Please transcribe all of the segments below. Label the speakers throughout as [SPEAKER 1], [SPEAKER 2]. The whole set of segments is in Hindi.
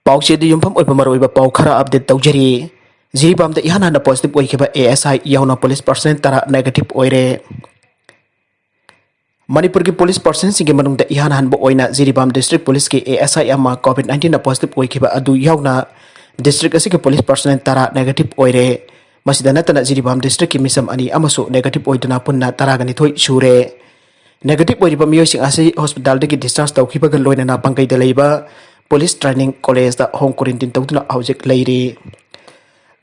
[SPEAKER 1] पाउचे युमफम मरोइबा पाउ खरा अपडेट तौजरी जिरीबाम द इहान हाना पॉजिटिव ओइखिबा ASi Yaona पुलिस पर्सन तरा नेगेटिव ओइरे मणिपुर की पुलिस पर्सन सिंगे मनुंग द इहान हानबो ओइना जिरीबाम डिस्ट्रिक्ट पुलिस की ASi अमा कोविड-19 ना पॉजिटिव ओइखिबा अदु याउना डिस्ट्रिक्ट असि के पुलिस पर्सन तरा नेगेटिव ओइरे मसिदा नतना जिरीबाम डिस्ट्रिक्ट की मिसम अनि अमसु नेगेटिव ओइदुना पुन्ना तरागनि थोइ सुरे नेगेटिव ओइरिबा मियोसिंग असि हॉस्पिटल दगी डिस्चार्ज तौखिबा लोइना पंगै द लेबा पुलिस ट्रेनिंग कॉलेज दा होम क्वारंटाइन तौदुना हौजिक लैरी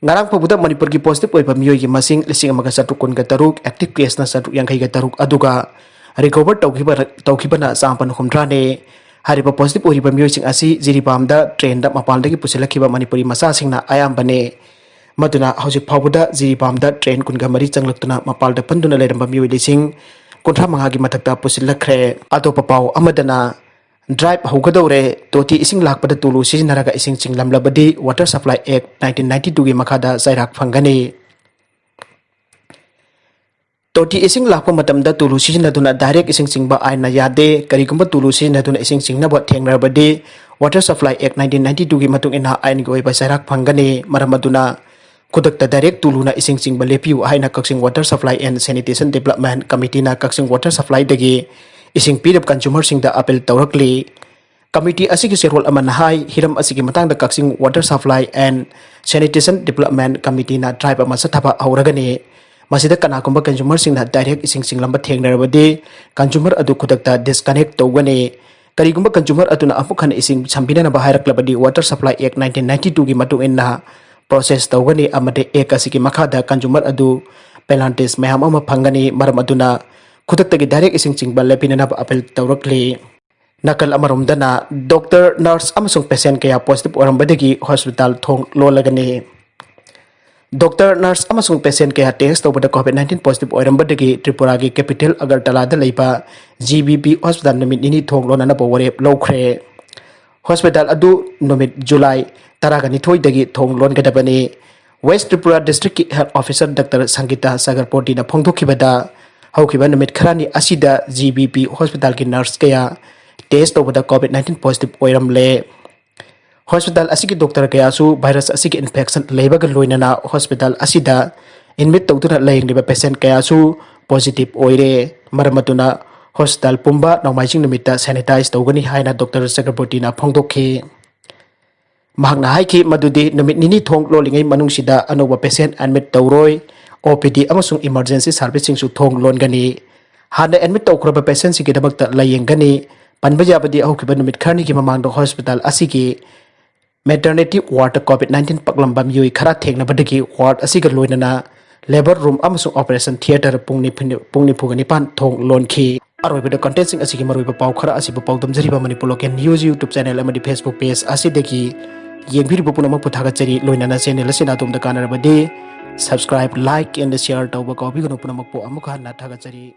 [SPEAKER 1] ngarang pabuda manipur ki positive oiba miyoi ki masing lising amaga satu kun ga taruk active case na satu yang kai ga taruk aduga recover taukiba na sampan humdra ne hariba positive oiba miyoi sing asi jiribam da train da mapal da ki pusilakhiba manipuri masa sing na ayam bane maduna hojik pabuda jiribam da train kun ga mari changlaktuna mapal da panduna leramba miyoi lising kontra manga gi mathakta pusilakre atopa pau amadana Drive Hogadore, Toti esing Lakpada TULU Sijinnaraga esing Chinglmlabdi Water Supply Act 1992 gi makhada Cheirak Fnggani. Toti esing lakpa matamda TULU Sijinnaduna direct esing chingba aina yade karigumba TULU Sijinnaduna esing chingnaba thengrabadi Water Supply Act 1992 gi matung ina ain gi oiba Cheirak Fnggani maramaduna Docter direct TULU na esing chingba lepiu aina Kaksing Water Supply and Sanitation Development Committee na Kaksing Water Supply dagi ising pidap consumer sing da apel taurakli committee asigi serol aman hai hiram asigi matang da Kaksing Water Supply and Sanitation Development Committee na tribe ama sathaba auragani masida kana kumba consumer sing na direct ising singlamba thengnarabadi consumer adu khudakta disconnect tawgani karigumba consumer aduna apukhan ising sambina na bahairak Water Supply Act 1992 gi matu inna process tawgani amade ek asigi makhada consumer adu penalties mayam ama phangani maram aduna खुदक्तगी डायरेक्ट इसिंग चिंगबल लेपिनना अपील तौरकली नकल अमरमदना डॉक्टर नर्स अमसुंग पेशेंट कया पॉजिटिव ओरम्बदगी हॉस्पिटल थोंग लोलागनी डॉक्टर नर्स अमसुंग पेशेंट कया टेस्ट तौबदा कोविड-19 पॉजिटिव ओरम्बदगी त्रिपुरा की कैपिटल अगरतला दा लेबा GBP हॉस्पिटल नमित निनी थोंग लोनना बोवरे लौख्रे हॉस्पिटल अदु नमित जुलाई तरागनी थोइदगी थोंग लोनगदबनी वेस्ट त्रिपुरा डिस्ट्रिक्ट की health officer doctor Sangita Sagarpoti ना फोंगदोखिबदा हौखिबा नमित खरानी असिदा GBP हॉस्पिटल की नर्स कया टेस्ट तौबदा कोविड-19 पॉजिटिव ओइरमले हॉस्पिटल असिगी डॉक्टर कयासु वायरस असिगी इन्फेक्शन लेबगा लोइनना हॉस्पिटल असिदा एडमिट तौदुना लेंगलिबा पेशेंट कयासु पॉजिटिव ओइरे मरमतुना हॉस्पिटल पुंबा नौमाइजिंग नमिता सैनिटाइज तौगनी हाइना डॉक्टर चक्रवर्तीना फोंगदोखि महकना हाइखि मदुदि नमित निनी थोंग लोलिङै मनुंगसिदा अनौबा पेशेंट एडमिट तौरोय OPD अमसुंग इमरजेंसी सर्विसिंग सु थोंग लोनगनी हाना एडमिट तौखरबा पेशेंट सिगी दमकता लायेंगनी पनबजाबदी अहुखिबा नुमित खरनी की ममांग हॉस्पिटल असिगी मैटरनिटी वार्ड कोविड-19 पकलंबा मियोई खरा थेंगनबदगी वार्ड असिगा लोइनना लेबर रूम अमसुंग ऑपरेशन थिएटर पुंगनी फुगनी पान थोंग लोनखी अरोइबदा कंटेंट सिंग असिगी मरोइबा पाउ खरा असिबा पाउदम जरिबा Manipur local news YouTube channel अमदी फेसबुक पेज असिदगी येंबिरिबा पुनमक पुथागचरी लोइनना चैनल असिना तुमदा कानरबदी subscribe like and share tauba ko bigano punamak po amuka na thagachari